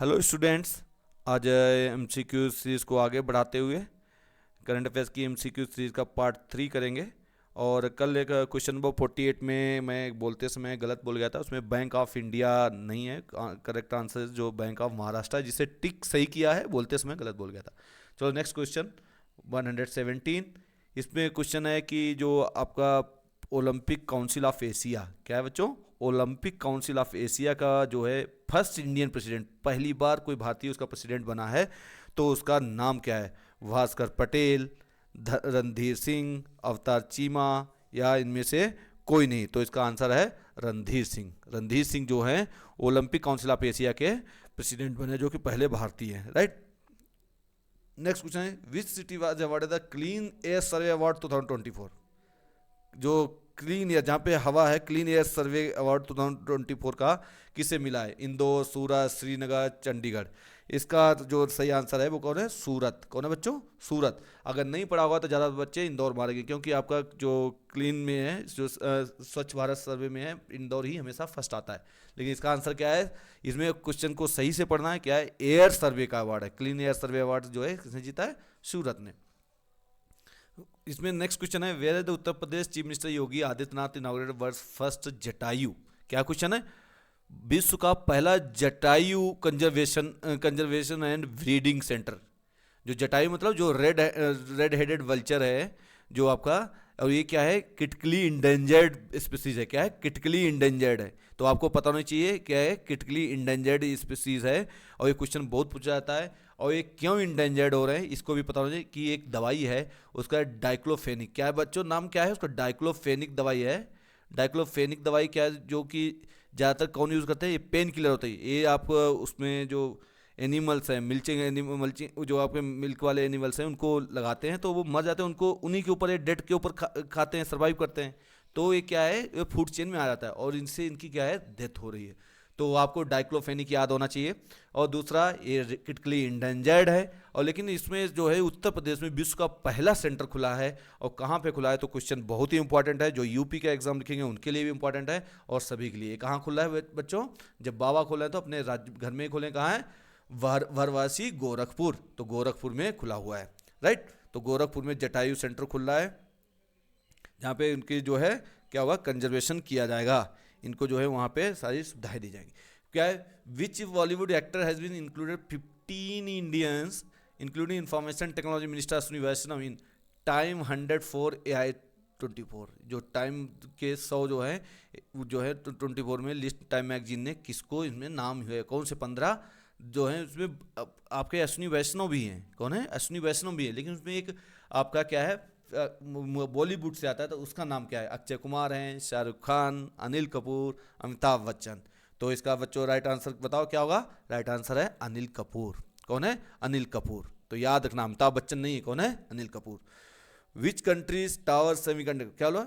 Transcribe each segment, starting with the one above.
Hello students. आज MCQ series को आगे बढ़ाते हुए करंट अफेयर्स की एमसीक्यू सीरीज़ का पार्ट 3 करेंगे। और कल एक क्वेश्चन नंबर 48 में मैं बोलते समय गलत बोल गया था, उसमें बैंक ऑफ इंडिया नहीं है, करेक्ट आंसर जो बैंक ऑफ महाराष्ट्र है, जिसे टिक सही किया है, बोलते समय गलत बोल गया था। चलो नेक्स्ट क्वेश्चन 117। इसमें क्वेश्चन है कि जो आपका ओलंपिक काउंसिल ऑफ एशिया, क्या है बच्चों, ओलंपिक काउंसिल ऑफ एशिया का जो है फर्स्ट इंडियन प्रेसिडेंट, पहली बार कोई भारतीय उसका प्रेसिडेंट बना है, तो उसका नाम क्या है? भास्कर पटेल, रणधीर सिंह, अवतार चीमा, या इनमें से कोई नहीं? तो इसका आंसर है रणधीर सिंह। रणधीर सिंह जो है ओलंपिक काउंसिल ऑफ एशिया के प्रेसिडेंट बने, जो कि पहले भारतीय हैं, राइट। नेक्स्ट क्वेश्चन है, which city was awarded the clean air survey award 2024? जो क्लीन एयर, जहाँ पे हवा है, क्लीन एयर सर्वे अवार्ड 2024 का किसे मिला है? इंदौर, सूरत, श्रीनगर, चंडीगढ़। इसका जो सही आंसर है वो कौन है? सूरत। कौन है बच्चों? सूरत। अगर नहीं पढ़ा होगा तो ज़्यादा बच्चे इंदौर मारेंगे, क्योंकि आपका जो क्लीन में है, जो स्वच्छ भारत सर्वे में है, इंदौर ही हमेशा फर्स्ट आता है। लेकिन इसका आंसर क्या है? इसमें क्वेश्चन को सही से पढ़ना है। क्या है? एयर सर्वे का अवार्ड है। क्लीन एयर सर्वे अवार्ड जो है किसने जीता है? सूरत ने। इसमें नेक्स्ट क्वेश्चन है, where the Uttar Pradesh chief minister Yogi Adityanath inaugurated world first Jatayu? क्या क्वेश्चन है? विश्व का पहला Jatayu conservation and breeding centre. जो जटायु मतलब जो रेड हेडेड वल्चर है जो आपका, और ये क्या है? क्रिटिकली इंडेंजर्ड स्पीसीज है। क्या है? क्रिटिकली इंडेंजर्ड है। तो आपको पता होना चाहिए क्या है, क्रिटिकली इंडेंजर्ड स्पीसीज है। और ये क्वेश्चन बहुत पूछा जाता है। और ये क्यों इंडेंजर्ड हो रहे हैं इसको भी पता होना चाहिए कि एक दवाई है उसका डाइक्लोफेनिक। क्या है बच्चों? नाम क्या है उसका? डाइक्लोफेनिक दवाई है। डाइक्लोफेनिक दवाई क्या है, जो कि ज़्यादातर कौन यूज़ करते हैं? ये पेन किलर होता है। ये आप उसमें जो एनिमल्स हैं, मल्चिंग जो आपके मिल्क वाले एनिमल्स हैं, उनको लगाते हैं तो वो मर जाते हैं, उनको उन्हीं के ऊपर, ये डेट के ऊपर खाते हैं, सर्वाइव करते हैं। तो ये क्या है, ये फूड चेन में आ जाता है और इनसे इनकी क्या है, डेथ हो रही है। तो आपको डाइक्लोफेनिक याद होना चाहिए। और दूसरा, ये क्रिटिकली इंडेंजर्ड है। और लेकिन इसमें जो है उत्तर प्रदेश में विश्व का पहला सेंटर खुला है। और कहाँ पे खुला है? तो क्वेश्चन बहुत ही इंपॉर्टेंट है, जो यूपी का एग्जाम लिखेंगे उनके लिए भी इंपॉर्टेंट है और सभी के लिए। कहाँ खुला है बच्चों? जब बाबा खोला है तो अपने राज्य घर में खोले। कहाँ है? वाराणसी, गोरखपुर। तो गोरखपुर में खुला हुआ है, राइट। तो गोरखपुर में जटायु सेंटर खुल रहा है, जहाँ पे इनकी जो है क्या होगा, कंजर्वेशन किया जाएगा। इनको जो है वहाँ पे सारी सुविधाएं दी जाएंगी। क्या है? Which Bollywood actor has been included 15 Indians including information technology minister Ashwini Vaishnav in Time 100 for AI 24? जो टाइम के 100 जो है, वो जो है 24 में लिस्ट टाइम मैगजीन ने किसको इसमें नाम हुए? कौन से 15 जो है उसमें आपके अश्विनी वैष्णव भी हैं। कौन है? अश्विनी वैष्णव भी है। लेकिन उसमें एक आपका क्या है, बॉलीवुड से आता है, तो उसका नाम क्या है? अक्षय कुमार हैं, शाहरुख खान, अनिल कपूर, अमिताभ बच्चन। तो इसका बच्चों राइट आंसर बताओ क्या होगा? राइट आंसर है अनिल कपूर। कौन है? अनिल कपूर। तो याद रखना, अमिताभ बच्चन नहीं है। कौन है? Anil Kapoor. Which countries tower semiconductor, क्या बोला?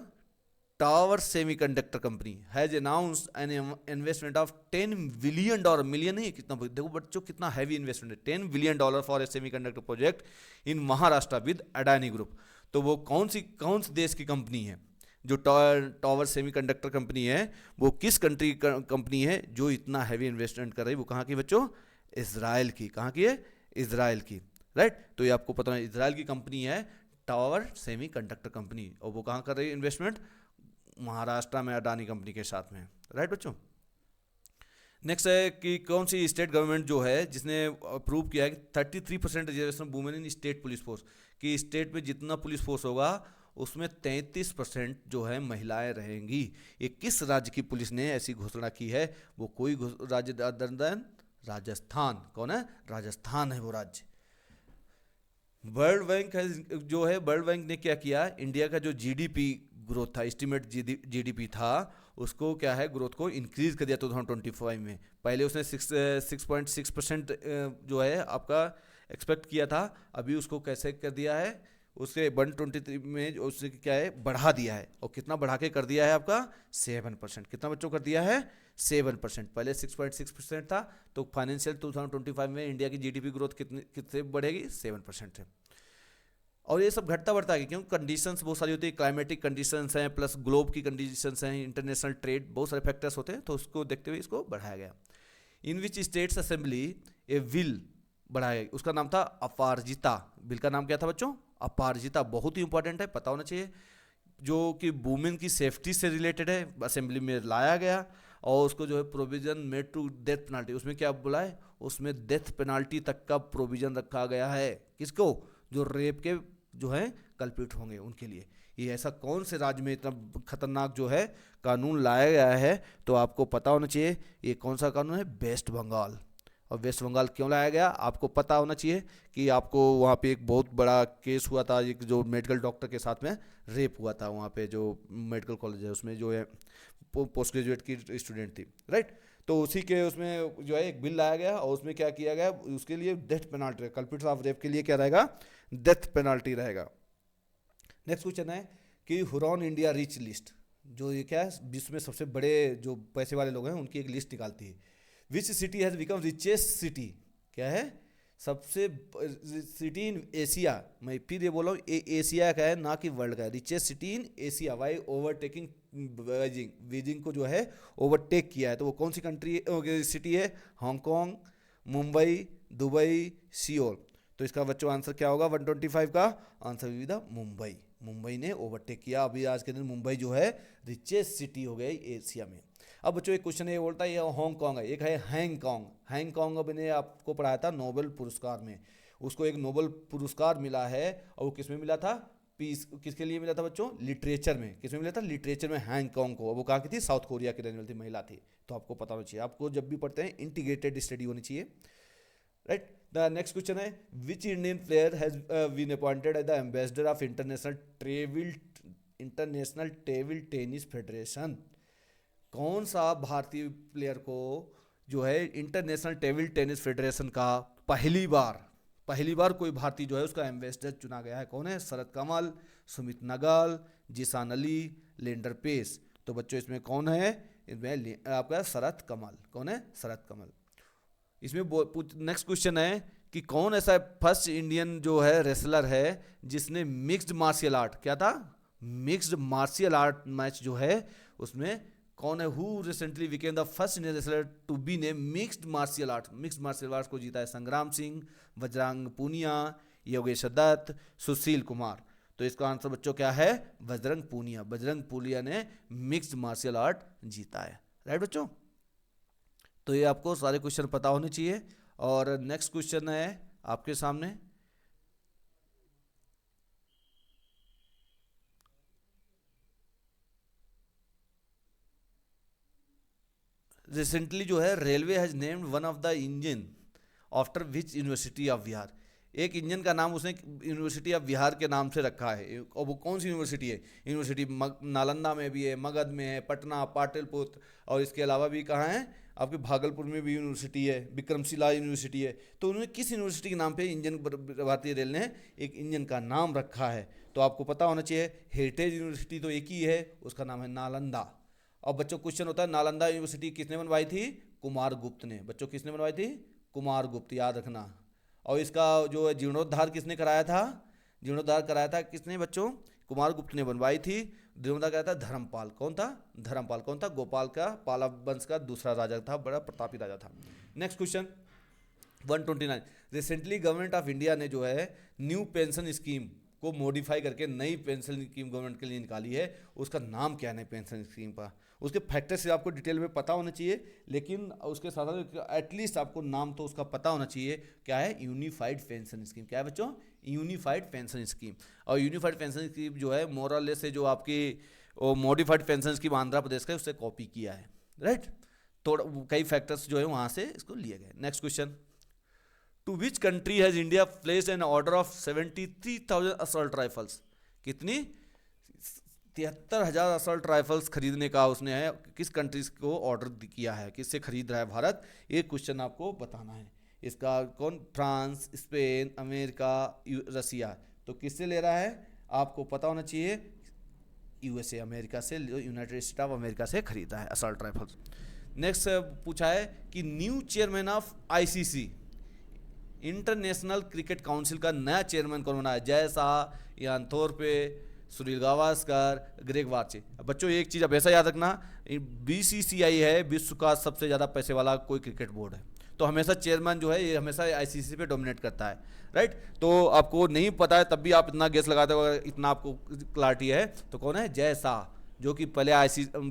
Tower semiconductor company has announced an investment of $10 billion, million नहीं है, कितना, देखो बच्चों कितना हैवी इन्वेस्टमेंट है, $10 billion for a semiconductor project in Maharashtra with Adani group. तो वो कौन से देश की कंपनी है जो टावर सेमीकंडक्टर कंपनी है? वो किस कंट्री कंपनी है जो इतना हैवी इन्वेस्टमेंट कर रही है? वो कहाँ की बच्चों? इजराइल की। कहाँ की है? इजराइल की, राइट। तो ये आपको पता है, इजराइल की कंपनी है टावर सेमीकंडक्टर कंपनी। और वो कहाँ कर रही है इन्वेस्टमेंट? महाराष्ट्र में अडानी कंपनी के साथ में, राइट बच्चों। नेक्स्ट है कि कौन सी स्टेट गवर्नमेंट जो है जिसने अप्रूव किया है कि 33% reservation women in state police force, कि स्टेट में जितना पुलिस फोर्स होगा उसमें 33% जो है महिलाएं रहेंगी। ये किस राज्य की पुलिस ने ऐसी घोषणा की है? वो कोई राज्य राजस्थान। कौन है? राजस्थान है वो राज्य। वर्ल्ड बैंक है जो है, वर्ल्ड बैंक ने क्या किया, इंडिया का जो जीडीपी ग्रोथ था, एस्टिमेट जीडीपी था, उसको क्या है, ग्रोथ को इंक्रीज कर दिया 2025 में। पहले उसने 6.6% जो है आपका एक्सपेक्ट किया था, अभी उसको कैसे कर दिया है, उसके 123 में उसने क्या है, बढ़ा दिया है। और कितना बढ़ा के कर दिया है आपका? 7%। कितना बच्चों कर दिया है? 7%। पहले 6.6% था, तो फाइनेंशियल 2025 में इंडिया की जीडीपी ग्रोथ कितने बढ़ेगी? 7% है। और ये सब घटता बढ़ता है, क्योंकि कंडीशंस बहुत सारी होती है, क्लाइमेटिक कंडीशंस हैं, प्लस ग्लोब की कंडीशंस हैं, इंटरनेशनल ट्रेड, बहुत सारे फैक्टर्स होते हैं, तो उसको देखते हुए इसको बढ़ाया गया। In which states assembly a will बढ़ाया, उसका नाम था अपारजिता। बिल का नाम क्या था बच्चों? अपारजिता। बहुत ही इंपॉर्टेंट है, पता होना चाहिए। जो कि वुमेन की सेफ्टी से रिलेटेड है, असेंबली में लाया गया। और उसको जो है provision made to death penalty, उसमें क्या बोला है? उसमें डेथ पेनाल्टी तक का प्रोविजन रखा गया है। किसको? जो रेप के जो है कल्पिट होंगे उनके लिए। ये ऐसा कौन से राज्य में इतना खतरनाक जो है कानून लाया गया है? तो आपको पता होना चाहिए ये कौन सा कानून है? वेस्ट बंगाल। और वेस्ट बंगाल क्यों लाया गया आपको पता होना चाहिए कि आपको वहाँ पे एक बहुत बड़ा केस हुआ था, एक जो मेडिकल डॉक्टर के साथ में रेप हुआ था वहाँ पे, जो मेडिकल कॉलेज है उसमें जो है पोस्ट ग्रेजुएट की स्टूडेंट थी, राइट। तो उसी के उसमें जो है एक बिल लाया गया और उसमें क्या किया गया, उसके लिए death penalty, culprits of rape के लिए क्या रहेगा? डेथ पेनाल्टी रहेगा। नेक्स्ट क्वेश्चन है कि हुरॉन इंडिया रिच लिस्ट, जो ये क्या है, विश्व में सबसे बड़े जो पैसे वाले लोग हैं उनकी एक लिस्ट निकालती है। Which city has become richest city, क्या है? सबसे सिटी इन एशिया, मैं फिर ये बोल रहा हूँ एशिया का है ना कि वर्ल्ड का है। Richest city in Asia by overtaking Beijing, Beijing को जो है ओवरटेक किया है। तो वो कौन सी कंट्री सिटी है? Hong Kong, Mumbai, Dubai, Seoul. तो इसका बच्चों आंसर क्या होगा? 125 का आंसर भी था मुंबई। मुंबई ने ओवरटेक किया। अभी आज के दिन मुंबई जो है रिचेस्ट सिटी हो गई एशिया में। अब बच्चों एक क्वेश्चन ये बोलता है, ये हांगकांग है, एक है हैंगकांग। हैंगकांग अब मैंने आपको पढ़ाया था नोबेल पुरस्कार में, उसको एक नोबेल पुरस्कार मिला है। और वो किस में मिला था? पीस। किसके लिए मिला था बच्चों? लिटरेचर में। किस में मिला था? लिटरेचर में हैंगकांग को। वो कहाँ की थी? साउथ कोरिया की रहने वाली थी, महिला थी। तो आपको पता होना चाहिए, आपको जब भी पढ़ते हैं इंटीग्रेटेड स्टडी होनी चाहिए, राइट। द नेक्स्ट क्वेश्चन है which Indian player has been appointed as the ambassador of international table tennis federation. कौन सा भारतीय प्लेयर को जो है इंटरनेशनल टेबल टेनिस फेडरेशन का पहली बार कोई भारतीय जो है उसका एम्बेसडर चुना गया है? कौन है? शरद कमल, सुमित नागल, जिशान अली, लेंडर पेस। तो बच्चों इसमें कौन है? इसमें आपका शरद कमल। कौन है? शरद कमल। इसमें नेक्स्ट क्वेश्चन है कि कौन ऐसा फर्स्ट इंडियन जो है रेसलर है जिसने मिक्स्ड मार्शियल आर्ट, क्या था? मिक्स्ड मार्शियल आर्ट मैच जो है उसमें कौन है? Who recently became the first Indian wrestler to be ने mixed martial art. Mixed martial art को जीता है संग्राम सिंह, बजरंग पूनिया, योगेश दत्त, सुशील कुमार। तो इसका आंसर बच्चों क्या है? बजरंग पूनिया। बजरंग पूनिया ने मिक्स्ड मार्शियल आर्ट जीता है, राइट बच्चों। तो ये आपको सारे क्वेश्चन पता होने चाहिए। और नेक्स्ट क्वेश्चन है आपके सामने, रिसेंटली जो है railway has named one of the engine after which university of Bihar. एक इंजन का नाम उसने यूनिवर्सिटी ऑफ बिहार के नाम से रखा है। और वो कौन सी यूनिवर्सिटी है? यूनिवर्सिटी नालंदा में भी है, मगध में है, पटना, पाटलिपुत्र, और इसके अलावा भी कहाँ है? आपके भागलपुर में भी यूनिवर्सिटी है, विक्रमशिला यूनिवर्सिटी है। तो उन्होंने किस यूनिवर्सिटी के नाम पे इंजन, भारतीय रेल ने एक इंजन का नाम रखा है? तो आपको पता होना चाहिए हेरिटेज यूनिवर्सिटी तो एक ही है, उसका नाम है नालंदा। और बच्चों क्वेश्चन होता है नालंदा यूनिवर्सिटी किसने बनवाई थी? कुमार गुप्त ने। बच्चों किसने बनवाई थी? कुमार गुप्त, याद रखना। और इसका जो है जीर्णोद्धार किसने कराया था? जीर्णोद्धार कराया था किसने बच्चों? कुमार गुप्त ने बनवाई थी। जीर्णोद्धार कराया था धर्मपाल। कौन था? धर्मपाल। कौन था? गोपाल का, पाला वंश का दूसरा राजा था, बड़ा प्रतापी राजा था। Next question 129। Recently government of India ने जो है न्यू पेंशन स्कीम को मॉडिफाई करके नई पेंशन स्कीम गवर्नमेंट के लिए निकाली है, उसका नाम क्या है नई पेंशन स्कीम का? उसके फैक्टर से आपको डिटेल में पता होना चाहिए, लेकिन उसके साथ साथ एटलीस्ट आपको नाम तो उसका पता होना चाहिए। क्या है? Unified pension scheme. क्या है बच्चों? Unified pension scheme. और यूनिफाइड पेंशन स्कीम जो है मोरलेस से जो आपकी modified pension scheme Andhra Pradesh का है उससे कॉपी किया है, राइट। तो कई फैक्टर्स जो है वहाँ से इसको लिए गए। Next question, to which country has India placed an order of 73,000 assault rifles? कितनी? 73,000 असॉल्ट राइफल्स खरीदने का उसने है, किस कंट्रीज को ऑर्डर किया है? किससे खरीद रहा है भारत? ये क्वेश्चन आपको बताना है। इसका कौन? फ्रांस, स्पेन, अमेरिका, रसिया। तो किससे ले रहा है आपको पता होना चाहिए। यूएसए, अमेरिका से, यूनाइटेड स्टेट ऑफ अमेरिका से खरीदा है असॉल्ट राइफल्स। नेक्स्ट पूछा है कि new chairman of ICC, international cricket council का नया चेयरमैन कौन बना है? जय शाह, यान थोरपे, सुनील गावस्कर, ग्रेग वार्चे। बच्चों एक चीज़ अब ऐसा याद रखना, बीसीसीआई है विश्व का सबसे ज़्यादा पैसे वाला कोई क्रिकेट बोर्ड है। तो हमेशा चेयरमैन जो है ये हमेशा आईसीसी पे डोमिनेट करता है, राइट। तो आपको नहीं पता है तब भी आप इतना गेस लगाते हो, इतना आपको क्लैरिटी है, तो कौन है? जय शाह, जो कि पहले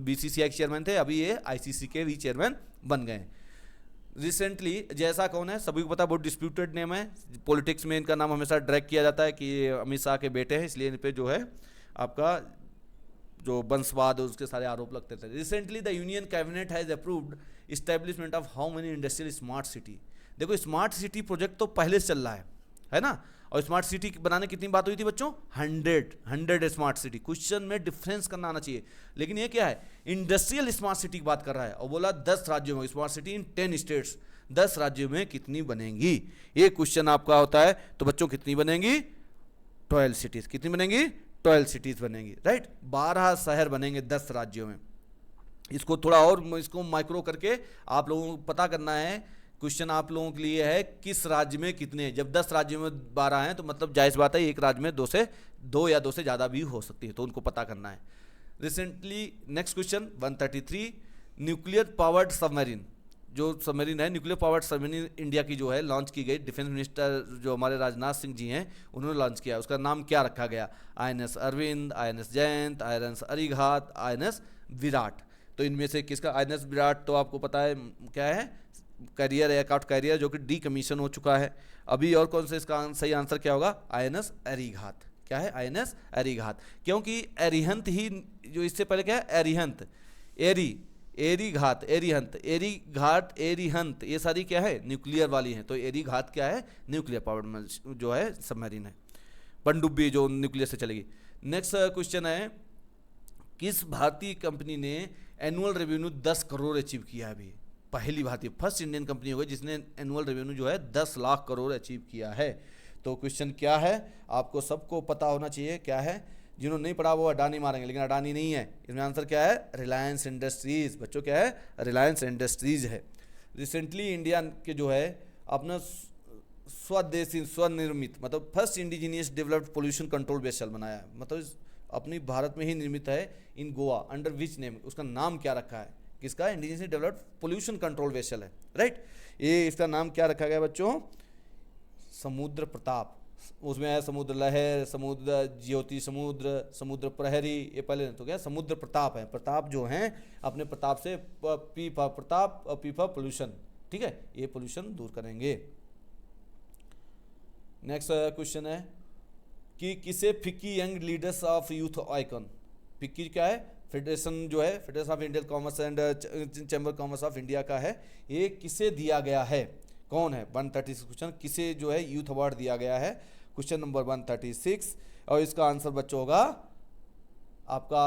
बीसीसीआई के चेयरमैन थे, अभी ये आईसीसी के भी चेयरमैन बन गए। रिसेंटली जैसा कौन है? सभी को पता, बहुत डिस्प्यूटेड नेम है, पॉलिटिक्स में इनका नाम हमेशा ड्रैग किया जाता है कि ये अमित शाह के बेटे हैं, इसलिए इन पे जो है आपका जो वंशवाद उसके सारे आरोप लगते थे। Recently the union cabinet has approved establishment of how many industrial smart city. देखो स्मार्ट सिटी प्रोजेक्ट तो पहले से चल रहा है ना, और स्मार्ट सिटी बनाने कितनी बात हुई थी बच्चों? 100 स्मार्ट सिटी। क्वेश्चन में डिफरेंस करना आना चाहिए, लेकिन ये क्या है? इंडस्ट्रियल स्मार्ट सिटी की बात कर रहा है, और बोला 10 राज्यों में स्मार्ट सिटी इन 10 स्टेट्स, 10 राज्यों में कितनी बनेंगी? ये क्वेश्चन आपका होता है। तो बच्चों कितनी बनेंगी? 12 सिटीज। कितनी बनेंगी? 12 सिटीज बनेंगी, राइट। 12 शहर बनेंगे 10 राज्यों में। इसको थोड़ा और इसको माइक्रो करके आप लोगों को पता करना है। क्वेश्चन आप लोगों के लिए है किस राज्य में कितने, जब 10 राज्यों में 12 हैं तो मतलब जायज़ बात है एक राज्य में 2 या 2 से ज़्यादा भी हो सकती है, तो उनको पता करना है। Recently next question 133, nuclear powered submarine, जो सबमरीन है न्यूक्लियर पावर्ड सबमरीन इंडिया की जो है लॉन्च की गई, डिफेंस मिनिस्टर जो हमारे राजनाथ सिंह जी हैं उन्होंने लॉन्च किया, उसका नाम क्या रखा गया? INS Arvind, INS Jayant, INS Arighat, INS Virat. तो इनमें से किसका? INS विराट तो आपको पता है क्या है? कैरियर, एयरक्राफ्ट कैरियर, जो कि डीकमीशन हो चुका है अभी। और कौन सा इसका सही आंसर क्या होगा? INS अरिघात। क्या है? INS अरिघात, क्योंकि एरिहंत ही जो इससे पहले क्या है? एरिहंत, एरीघात, एरिहंत, एरीघाट, एरिहंत, ये सारी क्या है? न्यूक्लियर वाली हैं। तो एरीघात क्या है? न्यूक्लियर पावर्ड जो है सबमरीन है, पनडुब्बी जो न्यूक्लियर से चलेगी। नेक्स्ट क्वेश्चन है, किस भारतीय कंपनी ने एनुअल रेवेन्यू 10 करोड़ अचीव किया है? अभी पहली भारतीय, फर्स्ट इंडियन कंपनी होगी जिसने एनुअल रेवेन्यू जो है 10 लाख करोड़ अचीव किया है। तो क्वेश्चन क्या है? आपको सबको पता होना चाहिए क्या है। जिन्होंने नहीं पढ़ा वो अडानी मारेंगे, लेकिन अडानी नहीं है। इसमें आंसर क्या है? Reliance Industries. बच्चों क्या है? रिलायंस इंडस्ट्रीज है। रिसेंटली इंडिया के जो है अपना स्वदेशी स्वनिर्मित, मतलब first indigenous developed pollution control vessel बनाया है, मतलब अपनी भारत में ही निर्मित है in Goa. Under which name? उसका नाम क्या रखा है? किसका? Indigenous developed pollution control vessel है, राइट। ये इसका नाम क्या रखा गया बच्चों? समुद्र प्रताप। उसमें है समुद्र लहर, समुद्र ज्योति, समुद्र प्रहरी, ये पहले तो क्या समुद्र प्रताप है। प्रताप जो हैं अपने प्रताप से पी फॉर प्रताप और पी फॉर पोल्यूशन, ठीक है, ये पोल्यूशन दूर करेंगे। नेक्स्ट क्वेश्चन है कि किसे FICCI young leaders of youth icon, FICCI क्या है? फेडरेशन जो है, federation of Indian commerce and chamber commerce of India का है, ये किसे दिया गया है? कौन है? 136 क्वेश्चन, किसे जो है यूथ अवार्ड दिया गया है? क्वेश्चन नंबर 136, और इसका आंसर बच्चों होगा आपका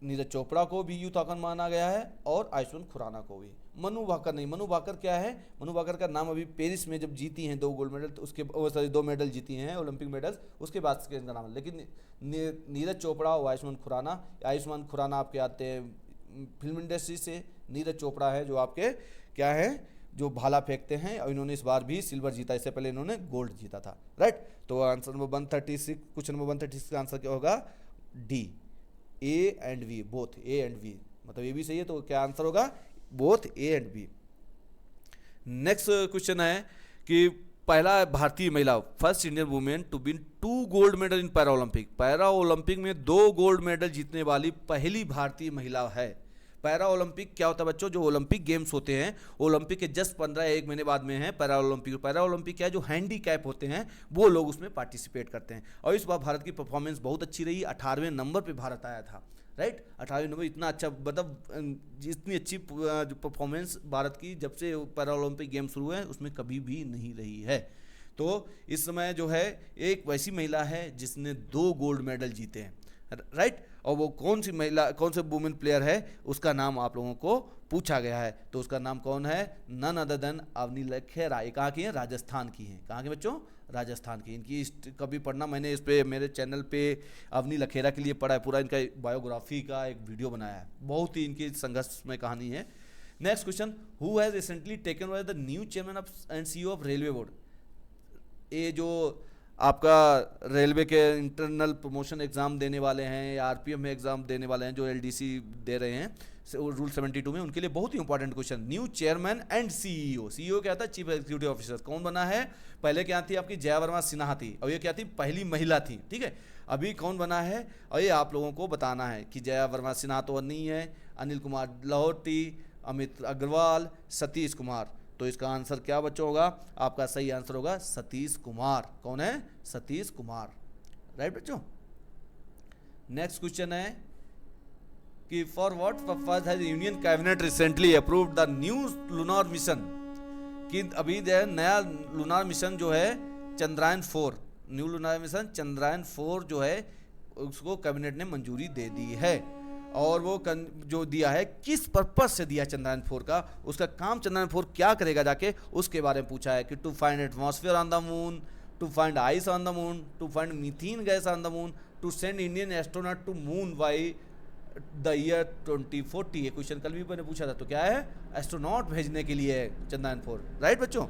नीरज चोपड़ा को भी यूथ आइकन माना गया है, और आयुष्मान खुराना को भी। मनु भाकर नहीं, मनु भाकर क्या है? मनु भाकर का नाम अभी पेरिस में जब जीती हैं 2 गोल्ड मेडल, तो उसके सॉरी 2 मेडल जीती हैं ओलंपिक मेडल्स, उसके बाद से इनका नाम है। लेकिन नीरज चोपड़ा और आयुष्मान खुराना आपके आते हैं फिल्म इंडस्ट्री से, नीरज चोपड़ा है जो आपके क्या है, जो भाला फेंकते हैं, और इन्होंने इस बार भी सिल्वर जीता, इससे पहले इन्होंने गोल्ड जीता था, राइट। तो आंसर नंबर 136, क्वेश्चन नंबर 136 का आंसर क्या होगा? D, A and B, both A and B, मतलब ये भी सही है, तो क्या आंसर होगा? Both A and B. Next question है कि पहला भारतीय महिला, first Indian women to win 2 gold medal in para Olympic में 2 गोल्ड मेडल जीतने वाली पहली भारतीय महिला है। पैरा ओलंपिक क्या होता है बच्चों? जो ओलंपिक गेम्स होते हैं, ओलंपिक के जस्ट 15-1 महीने बाद में है पैरा ओलंपिक। पैरा ओलंपिक क्या है? जो हैंडीकैप होते हैं वो लोग उसमें पार्टिसिपेट करते हैं, और इस बार भारत की परफॉर्मेंस बहुत अच्छी रही, 18वें नंबर पे भारत आया था, राइट। 18वें नंबर, इतना अच्छा, मतलब इतनी अच्छी जो परफॉर्मेंस भारत की जब से पैरा ओलंपिक गेम शुरू है उसमें कभी भी नहीं रही है। तो इस समय जो है एक वैसी महिला है जिसने 2 गोल्ड मेडल जीते हैं, राइट। और वो कौन सी महिला, कौन से वुमेन प्लेयर है, उसका नाम आप लोगों को पूछा गया है। तो उसका नाम कौन है? None other than Avani Lekhara. ये कहाँ की है? राजस्थान की है। कहाँ के बच्चों? राजस्थान की। इनकी कभी पढ़ना, मैंने इस पे मेरे चैनल पे अवनी लखेरा के लिए पढ़ा है, पूरा इनका बायोग्राफी का एक वीडियो बनाया है, बहुत ही इनकी संघर्ष में कहानी है। Next question, who has recently taken over the new chairman of and CEO of railway board? ये जो आपका रेलवे के इंटरनल प्रमोशन एग्ज़ाम देने वाले हैं या आरपीएफ में एग्ज़ाम देने वाले हैं जो एलडीसी दे रहे हैं रूल 72 में, उनके लिए बहुत ही important question. New chairman and CEO, CEO क्या था? Chief executive officer. कौन बना है? पहले क्या थी आपकी जया वर्मा सिन्हा थी, और ये क्या थी? पहली महिला थी, ठीक है। अभी कौन बना है और ये आप लोगों को बताना है कि जया वर्मा सिन्हा तो नहीं है, अनिल कुमार लाहौटी, अमित अग्रवाल, सतीश कुमार। तो इसका आंसर क्या बच्चों होगा? आपका सही आंसर होगा सतीश कुमार। कौन है? सतीश कुमार, राइट बच्चों। नेक्स्ट क्वेश्चन है कि for what purpose has union cabinet recently approved the new lunar mission, कि अभी जो है नया लूनार मिशन जो है Chandrayaan 4, new lunar mission Chandrayaan 4 जो है उसको कैबिनेट ने मंजूरी दे दी है। और वो जो दिया है किस पर्पस से दिया चंद्रयान 4 का, उसका काम चंद्रयान 4 क्या करेगा जाके, उसके बारे में पूछा है कि to find atmosphere on the moon, to find ice on the moon, to find methane gas on the moon, to send Indian astronaut to moon by the year 2040। ये क्वेश्चन कल भी मैंने पूछा था। तो क्या है? एस्ट्रोनॉट भेजने के लिए है चंद्रयान 4, राइट बच्चों।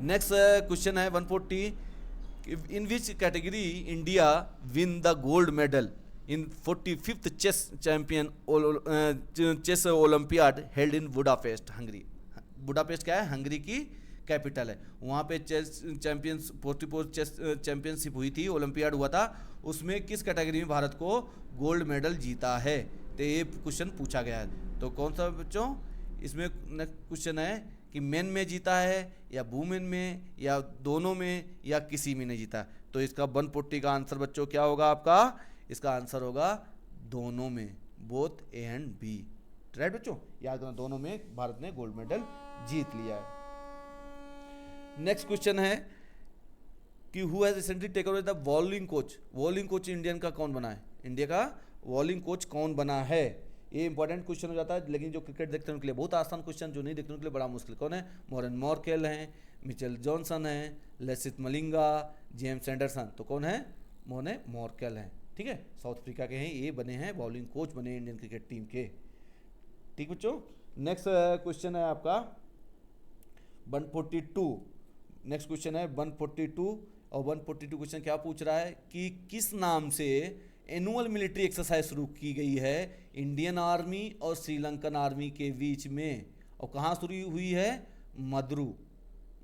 नेक्स्ट क्वेश्चन है 140, in which category India win the gold medal in 45th chess champion chess olympiad held in Budapest, Hungary. Budapest क्या है? हंगरी की कैपिटल है। वहाँ पे चेस चैंपियंस 44 चेस चैंपियनशिप हुई थी, ओलंपियाड हुआ था। उसमें किस कैटेगरी में भारत को गोल्ड मेडल जीता है? तो ये क्वेश्चन पूछा गया है। तो कौन सा बच्चों? इसमें नेक्स्ट क्वेश्चन है कि मेन में जीता है या वुमेन में या दोनों में या किसी में नहीं जीता। तो इसका 140 का आंसर बच्चों क्या होगा आपका? इसका आंसर होगा दोनों में, both A and B, right बच्चों। याद रखना दोनों में भारत ने गोल्ड मेडल जीत लिया है। नेक्स्ट क्वेश्चन है कि who has recently taken over the bowling coach, bowling coach Indian का कौन बना है? इंडिया का बॉलिंग कोच कौन बना है? ये इंपॉर्टेंट क्वेश्चन हो जाता है, लेकिन जो क्रिकेट देखते हैं उनके लिए बहुत आसान क्वेश्चन, जो नहीं देखते हैं उनके लिए बड़ा मुश्किल। कौन है? मॉरन मॉर्केल हैं, मिचेल जॉनसन हैं, लेसिथ मलिंगा, जेम्स एंडरसन। तो कौन है? मोने मॉर्केल हैं, ठीक है, साउथ अफ्रीका के हैं। ये बने हैं बॉलिंग कोच, बने इंडियन क्रिकेट टीम के, ठीक बच्चों। नेक्स्ट क्वेश्चन है आपका 142। नेक्स्ट क्वेश्चन है 142, और 142 क्वेश्चन क्या पूछ रहा है कि किस नाम से एनुअल मिलिट्री एक्सरसाइज शुरू की गई है इंडियन आर्मी और श्रीलंकन आर्मी के बीच में, और कहाँ शुरू हुई है?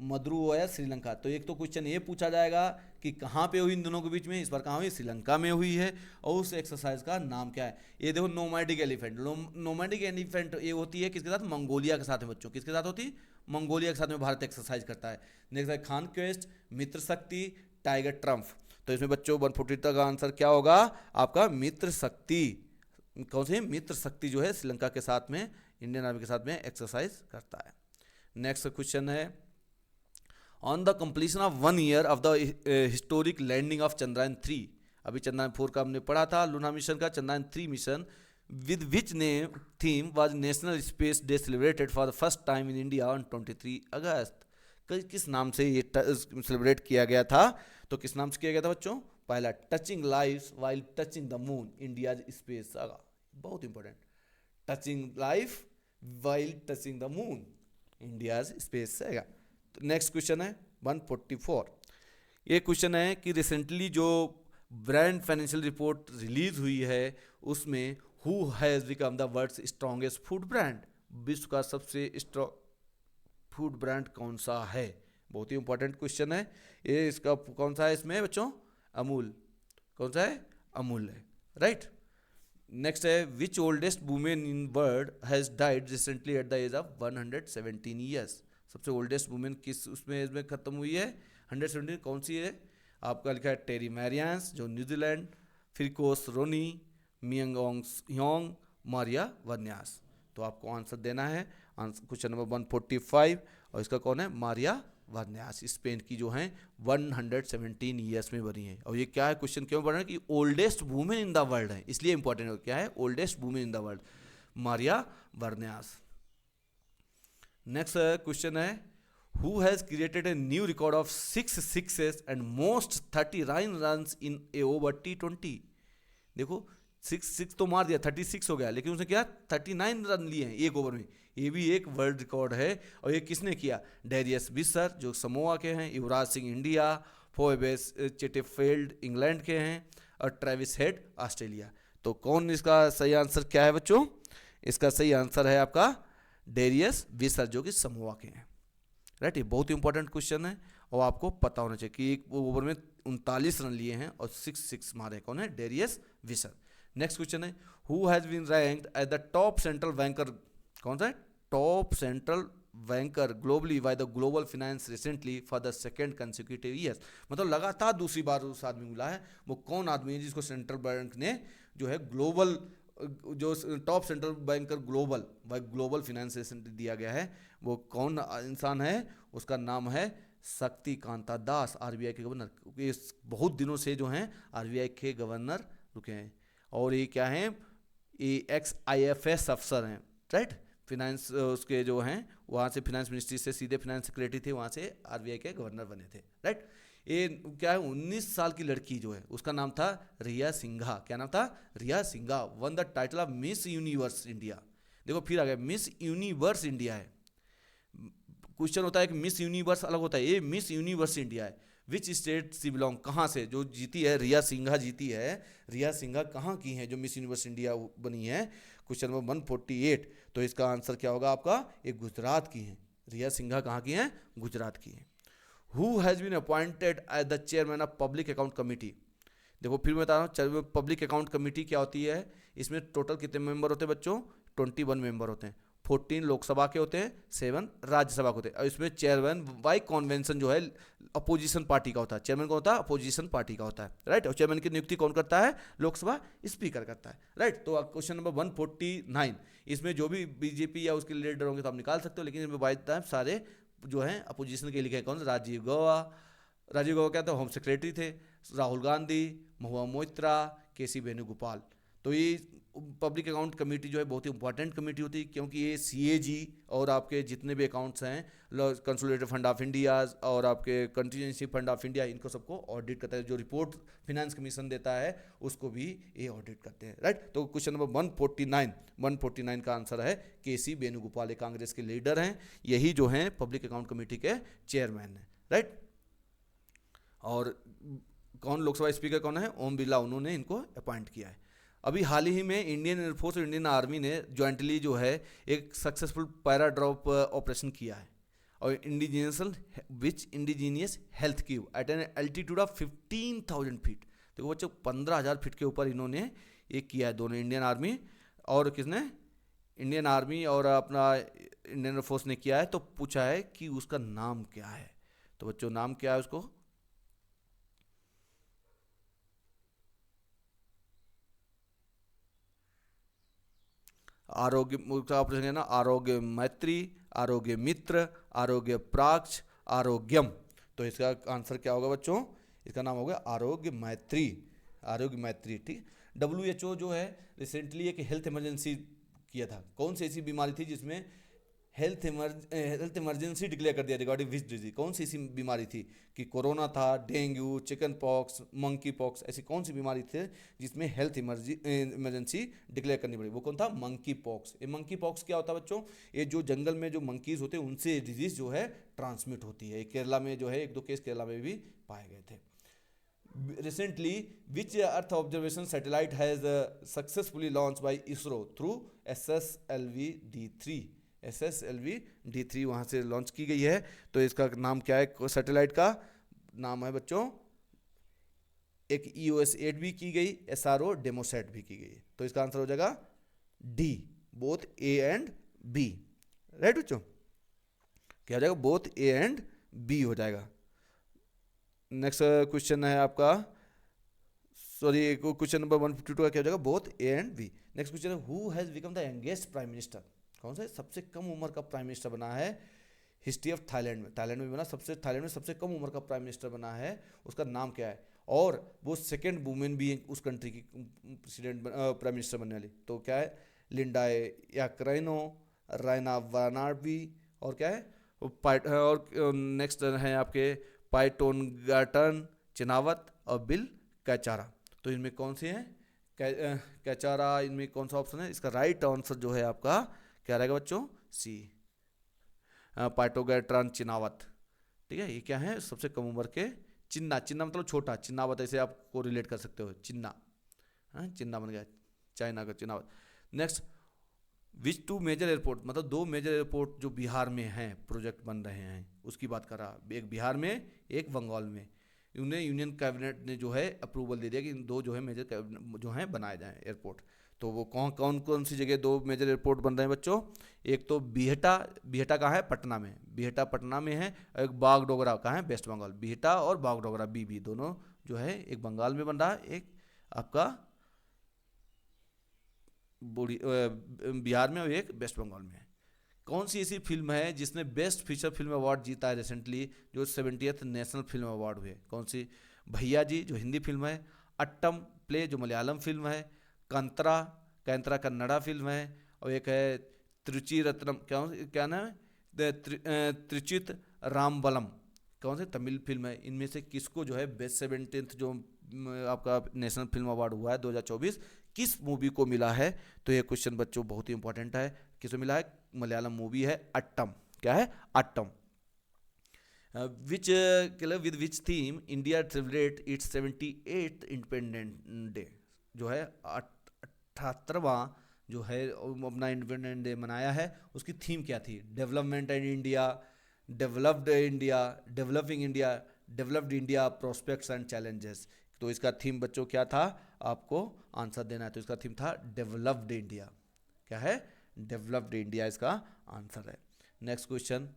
मद्रू है श्रीलंका। तो एक तो क्वेश्चन ये पूछा जाएगा कि कहाँ पे हुई इन दोनों के बीच में, इस बार कहाँ हुई? श्रीलंका में हुई है, और उस एक्सरसाइज का नाम क्या है? ये देखो नोमैडिक एलिफेंट। नोमैडिक एलिफेंट ये होती है किसके साथ? मंगोलिया के साथ में बच्चों। किसके साथ होती? मंगोलिया के साथ में भारत एक्सरसाइज करता है। नेक्स्ट है खान क्वेस्ट, मित्र शक्ति, टाइगर ट्रम्फ। तो इसमें बच्चों 140 का आंसर क्या होगा आपका? मित्र शक्ति। कौन सी? मित्र शक्ति जो है श्रीलंका के साथ में इंडियन आर्मी के साथ में एक्सरसाइज करता है। नेक्स्ट क्वेश्चन है on the completion of 1 year of the historic landing of Chandrayaan 3। अभी चंद्रयान 4 का हमने पढ़ा था लूना मिशन का। Chandrayaan 3 mission with which name theme was national space day celebrated for the first time in India on 23 अगस्त। किस नाम से ये सेलिब्रेट किया गया था? तो किस नाम से किया गया था बच्चों? पहला touching life while touching the moon, India space saga, बहुत important. Touching life while touching the moon, India space saga. Next question है 144। ये क्वेश्चन है कि रिसेंटली जो ब्रांड फाइनेंशियल रिपोर्ट रिलीज हुई है उसमें who has become the world's strongest food brand, विश्व का सबसे स्ट्रॉन्ग फूड ब्रांड कौन सा है? बहुत ही इंपॉर्टेंट क्वेश्चन है ये। इसका कौन सा है इसमें बच्चों? अमूल। कौन सा है? अमूल है, राइट। नेक्स्ट है which oldest women in world has died recently at the age of 117 years. सबसे ओल्डेस्ट वुमेन किस उसमें एज में खत्म हुई है? 117। कौन सी है? आपका लिखा है टेरी मैरियंस जो न्यूजीलैंड, फिर कोस रोनी, मियांग ह्योंग, मारिया वर्न्यास। तो आपको आंसर देना है आंसर क्वेश्चन नंबर 145, और इसका कौन है? मारिया वर्न्यास। स्पेन की जो हैं 117 ईयर्स में बनी है। और ये क्या है क्वेश्चन क्यों बना है कि oldest women in the world है, इसलिए इंपॉर्टेंट है। क्या है? Oldest women in the world, Maria Branyas. Next question है who has created a new record of 6 sixes and most 39 runs in a over T20। देखो 6 तो मार दिया, 36 हो गया, लेकिन उसने क्या 39 रन लिए हैं एक ओवर में। ये भी एक वर्ल्ड रिकॉर्ड है। और ये किसने किया? डेरियस बिसर जो समोआ के हैं, Yuvraj Singh India, Phoebe चिटफील्ड England के हैं और ट्रेविस हेड ऑस्ट्रेलिया। तो कौन इसका सही आंसर क्या है बच्चों? इसका सही आंसर है आपका डेरियस विसर जो कि समोआ के हैं। राइट, ये बहुत इंपॉर्टेंट क्वेश्चन है और आपको पता होना चाहिए कि एक ओवर में 39 रन लिए हैं और 6 मारे। कौन है? Darius Visser. नेक्स्ट क्वेश्चन है who has been ranked as the top central banker. कौन सा है? Top central banker globally by the global finance recently for the second consecutive years. मतलब लगातार दूसरी बार उस आदमी मिला है। वो कौन आदमी है जिसको सेंट्रल बैंक ने जो है ग्लोबल जो top central banker global by global finance recently दिया गया है? वो कौन इंसान है? उसका नाम है शक्तिकांता दास, आरबीआई के गवर्नर। क्योंकि बहुत दिनों से जो हैं आरबीआई के गवर्नर रुके हैं और ये क्या हैं? ये एक्स आईएफएस अफसर हैं। राइट, फिनेंस उसके जो हैं वहाँ से फिनेंस मिनिस्ट्री से सीधे फिनेंस सेक्रेटरी थे, वहाँ से आरबीआई के गवर्नर बने थे। राइट, ये क्या है? 19 साल की लड़की जो है उसका नाम था रिया सिंघा। क्या नाम था? Riya Singha won the title of Miss Universe India. देखो फिर आ गया, मिस यूनिवर्स इंडिया है। क्वेश्चन होता है कि मिस यूनिवर्स अलग होता है, ये मिस यूनिवर्स इंडिया है। विच स्टेट सी बिलोंग, कहाँ से जो जीती है? रिया सिंघा जीती है। रिया सिंघा कहाँ की हैं जो मिस यूनिवर्स इंडिया बनी है? Question number 148। तो इसका आंसर क्या होगा आपका? ये गुजरात की हैं। रिया सिंघा कहाँ की हैं? गुजरात की हैं। Who has been appointed as the chairman of public account committee. देखो फिर मैं बता रहा हूँ, पब्लिक अकाउंट कमेटी क्या होती है? इसमें टोटल कितने मेंबर होते हैं बच्चों? 21 मेंबर होते हैं। 14 लोकसभा के होते हैं, 7 राज्यसभा के होते हैं। और इसमें चेयरमैन बाई कॉन्वेंशन जो है अपोजिशन पार्टी का होता है। चेयरमैन कौन होता है? अपोजिशन पार्टी का होता है। राइट, और चेयरमैन की नियुक्ति कौन करता है? लोकसभा स्पीकर करता है। राइट, तो क्वेश्चन नंबर 149, इसमें जो भी बीजेपी या उसके लीडर होंगे तो आप निकाल सकते हो, लेकिन इसमें बाय टाइम सारे जो हैं अपोजिशन के लिखे हैं। कौन? राजीव गौबा। राजीव गौबा क्या था? होम सेक्रेटरी थे। राहुल गांधी, महुआ मोइत्रा, केसी वेणुगोपाल। तो ये पब्लिक अकाउंट कमेटी जो है बहुत ही इंपॉर्टेंट कमेटी होती है, क्योंकि ये सीएजी और आपके जितने भी अकाउंट्स हैं, कंसोलिडेटेड फंड ऑफ इंडिया और आपके कंटीजेंसी फंड ऑफ इंडिया, इनको सबको ऑडिट करता है। जो रिपोर्ट फिनेंस कमीशन देता है उसको भी ये ऑडिट करते हैं। राइट, तो क्वेश्चन नंबर 149 का आंसर है केसी वेणुगोपाल, कांग्रेस के लीडर हैं, यही जो हैं पब्लिक अकाउंट कमेटी के चेयरमैन हैं। राइट, और कौन लोकसभा स्पीकर कौन है? ओम बिरला, उन्होंने इनको अपॉइंट किया है। अभी हाल ही में इंडियन एयरफोर्स और इंडियन आर्मी ने ज्वाइंटली जो है एक सक्सेसफुल पैराड्रॉप ऑपरेशन किया है और indigenous health cube at an altitude of 15,000 feet. देखो बच्चों, 15,000 फीट के ऊपर इन्होंने ये किया है, दोनों इंडियन आर्मी और किसने? इंडियन आर्मी और अपना इंडियन एयरफोर्स ने किया है। तो पूछा है कि उसका नाम क्या है? तो बच्चों नाम क्या है उसको? आरोग्य ऑपरेशन है ना, आरोग्य मैत्री, आरोग्य मित्र, आरोग्य प्राक्ष, आरोग्यम। तो इसका आंसर क्या होगा बच्चों? इसका नाम होगा आरोग्य मैत्री। आरोग्य मैत्री, ठीक। WHO जो है रिसेंटली एक हेल्थ इमरजेंसी किया था। कौन सी ऐसी बीमारी थी जिसमें हेल्थ इमरजेंसी डिक्लेयर कर दिया रिगार्डिंग विच डिजीज? कौन सी ऐसी बीमारी थी? कि कोरोना था, dengue, chicken pox, monkey pox, ऐसी कौन सी बीमारी थी जिसमें हेल्थ इमरजेंसी डिक्लेयर करनी पड़ी? वो कौन था? Monkey pox. ये मंकी पॉक्स क्या होता है बच्चों? ये जो जंगल में जो मंकीज होते हैं उनसे डिजीज जो है ट्रांसमिट होती है। केरला में जो है 1-2 केस केरला में भी पाए गए थे। Recently, which Earth observation satellite has successfully launched by ISRO through SSLV-D3? SSLV-D3 वहाँ से लॉन्च की गई है। तो इसका नाम क्या है? सैटेलाइट का नाम है बच्चों, एक EOS-8 भी की गई, SRO डेमोसैट भी की गई। तो इसका आंसर हो जाएगा D, both A and B। Right बच्चों, क्या हो जाएगा? बोथ A एंड B हो जाएगा। नेक्स्ट क्वेश्चन है आपका, सॉरी क्वेश्चन नंबर 152 का क्या हो जाएगा? Both A and B। Next question है who has become the youngest prime minister? कौन सा सबसे कम उम्र का प्राइम मिनिस्टर बना है हिस्ट्री ऑफ थाईलैंड में? थाईलैंड में बना थाईलैंड में सबसे कम उम्र का प्राइम मिनिस्टर बना है, उसका नाम क्या है? और वो सेकेंड वुमेन भी उस कंट्री की प्रेसिडेंट प्राइम मिनिस्टर बनने वाली। तो क्या है? लिंडाए याक्राइनो, रायना वानार्बी, और क्या है? और नेक्स्ट है आपके पाइटोनगाटन चिनावत और बिल कैचारा। तो इनमें कौन से हैं? कैचारा, इनमें कौन सा ऑप्शन है? इसका राइट आंसर जो है आपका क्या रहेगा बच्चों? सी, पाइटोगैट्रन चिनावत। ठीक है, ये क्या है? सबसे कम उम्र के चिन्ना, चिन्ना मतलब छोटा, चिन्नावत ऐसे आपको रिलेट कर सकते हो, चिन्ना, हाँ चिन्ना बन गया, चाइना का Shinawatra. Next, which two major airport, मतलब दो मेजर एयरपोर्ट जो बिहार में हैं, प्रोजेक्ट बन रहे हैं, उसकी बात कर रहा, एक बिहार में एक बंगाल में, उन्हें यूनियन कैबिनेट ने जो है अप्रूवल दे दिया कि इन दो जो है मेजर जो हैं बनाए जाएं एयरपोर्ट। तो वो कौन सी जगह दो मेजर एयरपोर्ट बन रहे हैं बच्चों? एक तो बिहटा, बिहटा कहाँ है? पटना में, बिहटा पटना में है। और एक बागडोगरा कहाँ है? वेस्ट बंगाल। बिहटा और बागडोगरा बीबी दोनों जो है, एक बंगाल में बन रहा है, एक आपका बिहार में और एक वेस्ट बंगाल में है। कौन सी ऐसी फिल्म है जिसने बेस्ट फीचर फिल्म अवार्ड जीता है रिसेंटली, जो 70th नेशनल फिल्म अवार्ड हुए? कौन सी? भैया जी जो हिंदी फिल्म है, अट्टम प्ले जो मलयालम फिल्म है, कंतरा, कैंतरा कन्नड़ा फिल्म है, और एक है त्रिचिरत्नम, क्या नाम है? त्रिचित रामबलम, कौन सी तमिल फिल्म है? इनमें से किसको जो है बेस्ट 70th जो आपका नेशनल फिल्म अवार्ड हुआ है 2024, किस मूवी को मिला है? तो ये क्वेश्चन बच्चों बहुत ही इंपॉर्टेंट है। किसको मिला है? मलयालम मूवी है अट्टम। क्या है? Attam. Which with which theme India celebrate its 78th independence day, जो है 78वां जो है अपना इंडिपेंडेंस डे मनाया है, उसकी थीम क्या थी? Development and India, developed India, developing India, developed India, prospects and challenges. तो इसका थीम बच्चों क्या था? आपको आंसर देना है। तो इसका थीम था डेवलप्ड इंडिया। क्या है? डेवलप्ड इंडिया इसका आंसर है। नेक्स्ट क्वेश्चन,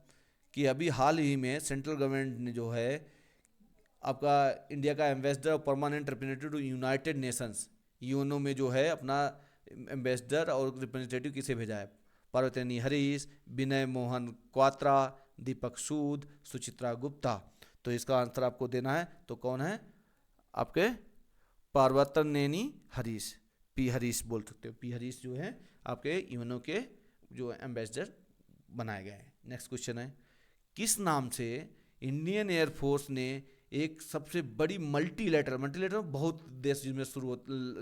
कि अभी हाल ही में सेंट्रल गवर्नमेंट ने जो है आपका इंडिया का एम्बेसडर और permanent representative to United Nations, UNO में जो है अपना एम्बेसडर और रिप्रेजेंटेटिव किसे भेजा है? पार्वती हरीश, विनय मोहन क्वात्रा, दीपक सूद, सुचित्रा गुप्ता। तो इसका आंसर आपको देना है। तो कौन है आपके? पार्वतनेनी हरीश, पी हरीश बोल सकते हो। पी हरीश जो है आपके यूएनओ के जो एम्बेसडर बनाए गए हैं। नेक्स्ट क्वेश्चन है, किस नाम से इंडियन एयरफोर्स ने एक सबसे बड़ी मल्टीलेटरल बहुत देश जिसमें शुरू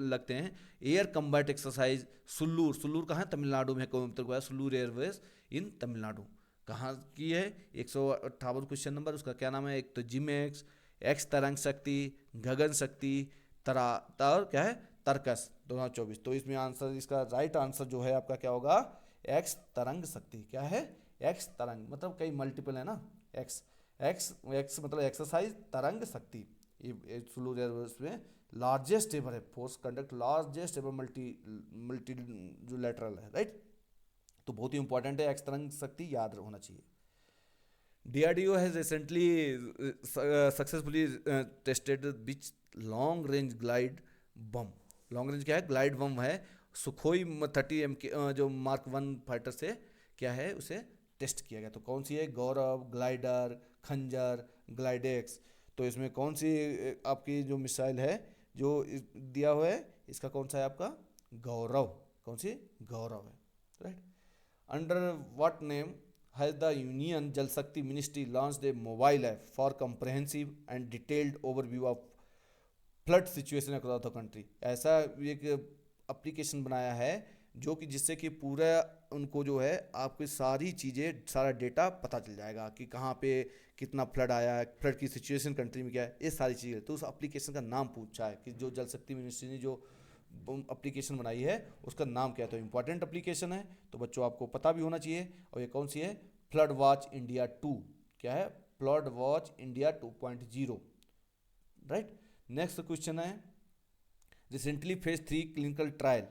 लगते हैं, air combat exercise Sulur, Sulur कहाँ है? तमिलनाडु में, कोयम्बटूर को है सुल्लूर एयरवेज इन तमिलनाडु, कहाँ की है? 158 क्वेश्चन नंबर। उसका क्या नाम है? एक तो जिमेक्स, एक्स तरंग शक्ति, गगन शक्ति, तरा तर क्या है? तर्कस 2024। तो इसमें आंसर, इसका राइट आंसर जो है आपका क्या होगा? एक्स तरंग शक्ति। क्या है? एक्स तरंग, मतलब कई मल्टीपल है ना, एक्स एक्स एक्स मतलब एक्सरसाइज, तरंग शक्ति। ये सुलूर एयरवेज में लार्जेस्ट एवर है, force conduct largest ever multi multi जो लेटरल है, राइट। तो बहुत ही इंपॉर्टेंट है, एक्स तरंग शक्ति याद होना चाहिए। DRDO has recently successfully tested which long range glide bomb. Long range क्या है? ग्लाइड बम है। सुखोई 30 जो मार्क 1 फाइटर से क्या है, उसे टेस्ट किया गया। तो कौन सी है? गौरव, ग्लाइडर, खंजर, ग्लाइडेक्स। तो इसमें कौन सी आपकी जो मिसाइल है जो दिया हुआ है, इसका कौन सा है आपका? गौरव। कौन सी? गौरव है, right. Under what name has the Union Jal Shakti Ministry launched a mobile app for comprehensive and detailed overview of flood situation across the country? ऐसा एक एप्लीकेशन बनाया है जो कि जिससे कि पूरा उनको जो है आपकी सारी चीज़ें, सारा डेटा पता चल जाएगा कि कहाँ पे कितना फ्लड आया है, फ्लड की सिचुएशन कंट्री में क्या है, ये सारी चीज़ें। तो उस एप्लीकेशन का नाम पूछा है कि जो जल शक्ति मिनिस्ट्री ने जो एप्लीकेशन बनाई है उसका नाम क्या है। तो इंपॉर्टेंट एप्लीकेशन है, तो बच्चों आपको पता भी होना चाहिए। और ये कौन सी है? Flood watch India 2। क्या है? Flood watch India 2.0, right. Next question है, recently phase 3 clinical trial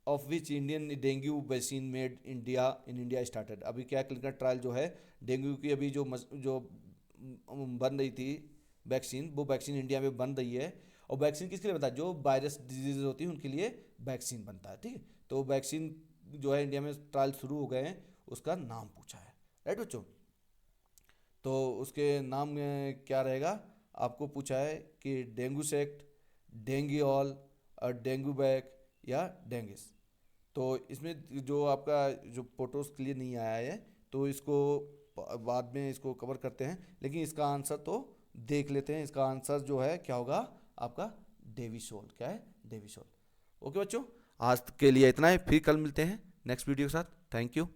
of which Indian dengue vaccine made India in India started. अभी क्या क्लिनिकल ट्रायल जो है डेंगू की, अभी जो बन रही थी वैक्सीन, वो वैक्सीन इंडिया में बन रही है। और वैक्सीन किसके लिए बनता है? जो वायरस डिजीज होती है उनके लिए वैक्सीन बनता है, ठीक है। तो वैक्सीन जो है इंडिया में ट्रायल शुरू हो गए हैं, उसका नाम पूछा है, राइट बच्चों। तो उसके नाम में क्या रहेगा? आपको पूछा है कि डेंगू सेक्ट, डेंगीऑल, और डेंगू बैक, या डेंगिस। तो इसमें जो आपका जो फोटोज क्लियर नहीं आया है, तो इसको बाद में इसको कवर करते हैं, लेकिन इसका आंसर तो देख लेते हैं। इसका आंसर जो है क्या होगा आपका? डेविसोल। क्या है? डेविसोल। ओके बच्चों, आज के लिए इतना है, फिर कल मिलते हैं नेक्स्ट वीडियो के साथ। Thank you.